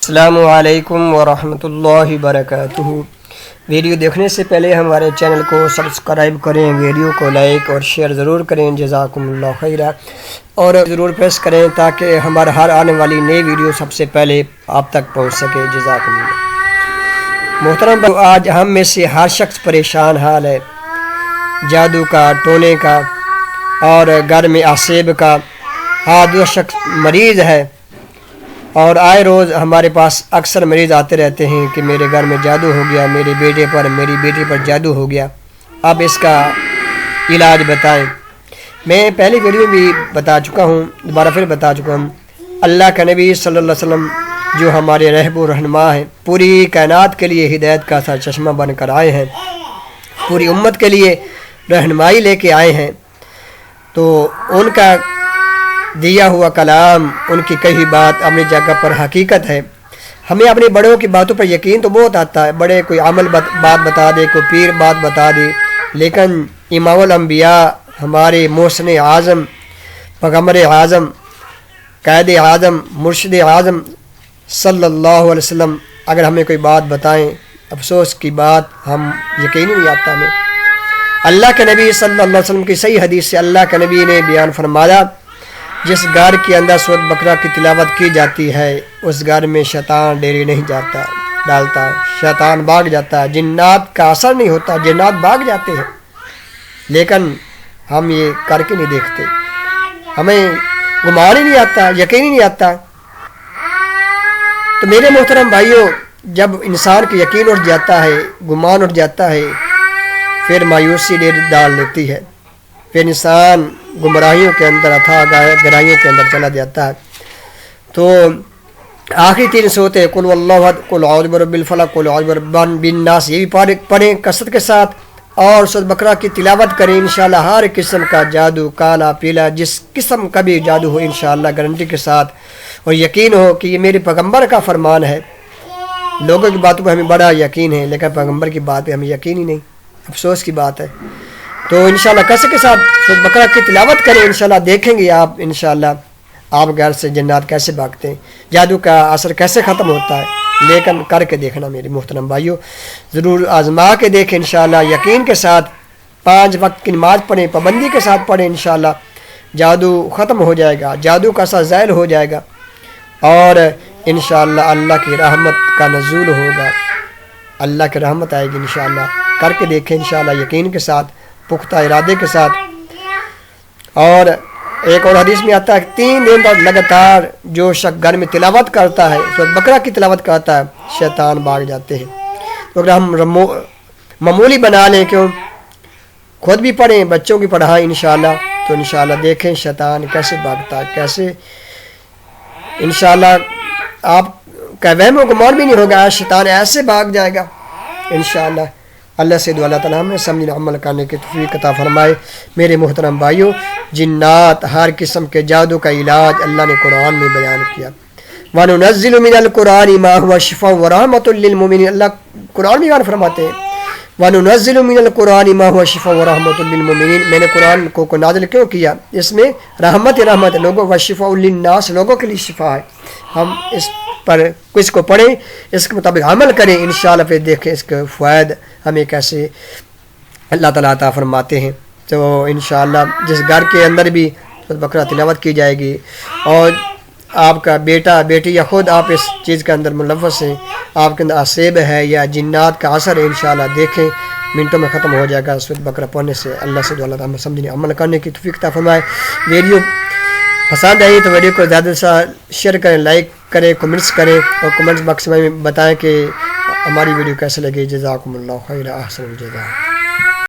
السلام علیکم ورحمۃ اللہ وبرکاتہ۔ ویڈیو دیکھنے سے پہلے ہمارے چینل کو سبسکرائب کریں، ویڈیو کو لائک اور شیئر ضرور کریں، جزاکم اللہ خیرہ، اور ضرور پریس کریں تاکہ ہمارا ہر آنے والی نئی ویڈیو سب سے پہلے آپ تک پہنچ سکے۔ جزاکم اللہ۔ محترم، آج ہم میں سے ہر شخص پریشان حال ہے، جادو کا، ٹونے کا اور گھر میں آسیب کا۔ دوسرا شخص مریض ہے اور آئے روز ہمارے پاس اکثر مریض آتے رہتے ہیں کہ میرے گھر میں جادو ہو گیا، میرے بیٹے پر، میری بیٹی پر جادو ہو گیا، اب اس کا علاج بتائیں۔ میں پہلی ویڈیو بھی بتا چکا ہوں، دوبارہ پھر بتا چکا ہوں۔ اللہ کا نبی صلی اللہ علیہ وسلم جو ہمارے رہب و رہنما ہیں، پوری کائنات کے لیے ہدایت کا سر چشمہ بن کر آئے ہیں، پوری امت کے لیے رہنمائی لے کے آئے ہیں، تو ان کا دیا ہوا کلام، ان کی کہی بات اپنی جگہ پر حقیقت ہے۔ ہمیں اپنے بڑوں کی باتوں پر یقین تو بہت آتا ہے، بڑے کوئی عمل بات بتا دے، کوئی پیر بات بتا دے، لیکن امام الانبیاء، ہمارے محسن اعظم، پیغمبر اعظم، قائد اعظم، مرشد اعظم صلی اللہ علیہ وسلم اگر ہمیں کوئی بات بتائیں، افسوس کی بات، ہم یقین ہی نہیں آتا ہمیں۔ اللہ کے نبی صلی اللہ علیہ وسلم کی صحیح حدیث سے اللہ کے نبی نے بیان فرمایا، جس گھر کے اندر سورۃ بقرہ کی تلاوت کی جاتی ہے، اس گھر میں شیطان ڈیرے نہیں ڈالتا، شیطان بھاگ جاتا ہے، جنات کا اثر نہیں ہوتا، جنات بھاگ جاتے ہیں، لیکن ہم یہ کر کے نہیں دیکھتے، ہمیں گمان ہی نہیں آتا، یقین ہی نہیں آتا۔ تو میرے محترم بھائیوں، جب انسان کا یقین اٹھ جاتا ہے، گمان اٹھ جاتا ہے، پھر مایوسی ڈال لیتی ہے، پھر انسان گمراہیوں کے اندر، اتھاہ گہرائیوں کے اندر چلا جاتا ہے۔ تو آخری 3 سورتیں قل واللہ احد، قل اعوذ برب الفلق، قل اعوذ برب الناس، یہ بھی پڑھیں کثرت کے ساتھ، اور سورۃ بقرہ کی تلاوت کریں۔ انشاءاللہ ہر قسم کا جادو، کالا پیلا، جس قسم کا بھی جادو ہو، انشاءاللہ گارنٹی کے ساتھ، اور یقین ہو کہ یہ میرے پیغمبر کا فرمان ہے۔ لوگوں کی باتوں پہ ہمیں بڑا یقین ہے، لیکن پیغمبر کی بات پہ ہمیں یقین ہی نہیں، افسوس کی بات ہے۔ تو انشاءاللہ کثرت کے ساتھ سورۃ بقرہ کی تلاوت کریں، انشاءاللہ دیکھیں گے آپ، انشاءاللہ آپ گھر سے جنات کیسے بھاگتے ہیں، جادو کا اثر کیسے ختم ہوتا ہے، لیکن کر کے دیکھنا میرے محترم بھائیوں، ضرور آزما کے دیکھیں، انشاءاللہ یقین کے ساتھ 5 وقت کی نماز پڑھیں، پابندی کے ساتھ پڑھیں، انشاءاللہ جادو ختم ہو جائے گا، جادو کا اثر زائل ہو جائے گا، اور انشاءاللہ اللہ کی رحمت کا نزول ہوگا، اللہ کی رحمت آئے گی انشاءاللہ۔ کر کے دیکھیں انشاءاللہ یقین کے ساتھ، پختہ ارادے کے ساتھ۔ اور ایک اور حدیث میں آتا ہے کہ 3 دن تک لگاتار جو شخص گھر میں تلاوت کرتا ہے، سورۃ بقرہ کی تلاوت کرتا ہے، شیطان بھاگ جاتے ہیں۔ تو اگر ہم معمولی بنا لیں، کیوں خود بھی پڑھیں، بچوں کی پڑھائیں انشاءاللہ، تو انشاءاللہ دیکھیں شیطان کیسے بھاگتا ہے، کیسے انشاءاللہ آپ کا وہم و گمان بھی نہیں ہوگا، شیطان ایسے بھاگ جائے گا انشاءاللہ۔ اللہ سے دعا، اللہ تعالیٰ ہمیں سمجھنے عمل کرنے کی توفیق عطا فرمائے۔ میرے محترم بھائیوں، جنات، ہر قسم کے جادو کا علاج اللہ نے قرآن میں بیان کیا۔ وَنُنَزِّلُ مِنَ الْقُرْآنِ مَا هُوَ شِفَاءٌ وَرَحْمَةٌ لِّلْمُؤْمِنِينَ، اللہ قرآن میں بیان فرماتے ہیں وَنُنَزِّلُ مِنَ الْقُرْآنِ مَا هُوَ شِفَاءٌ وَرَحْمَةٌ لِّلْمُؤْمِنِينَ، میں نے قرآن کو نازل کیوں کیا؟ اس میں رحمت لوگوں، وَشِفَاءٌ لِّلنَّاسِ، لوگوں کے لیے شفا ہے۔ ہم اس پر اس کو پڑھیں، اس کے مطابق عمل کریں، انشاءاللہ پھر دیکھیں اس کے فوائد ہمیں کیسے اللہ تعالیٰ عطا فرماتے ہیں۔ تو انشاءاللہ جس گھر کے اندر بھی سورۃ بقرہ تلاوت کی جائے گی، اور آپ کا بیٹا، بیٹی، یا خود آپ اس چیز کے اندر ملوث ہیں، آپ کے اندر آسیب ہے یا جنات کا اثر ہے، انشاءاللہ دیکھیں منٹوں میں ختم ہو جائے گا سورۃ بقرہ پڑھنے سے۔ اللہ سے دعا، اللہ تعالیٰ سمجھنے عمل کرنے کی توفیق عطا فرمائے۔ ویڈیو پسند آئی تو ویڈیو کو زیادہ سے شیئر کریں، لائک کریں، کمنٹس کریں، اور کمنٹس باکس میں بتائیں کہ ہماری ویڈیو کیسے لگی۔ جزاکم اللہ خیر، احسن الجزاء۔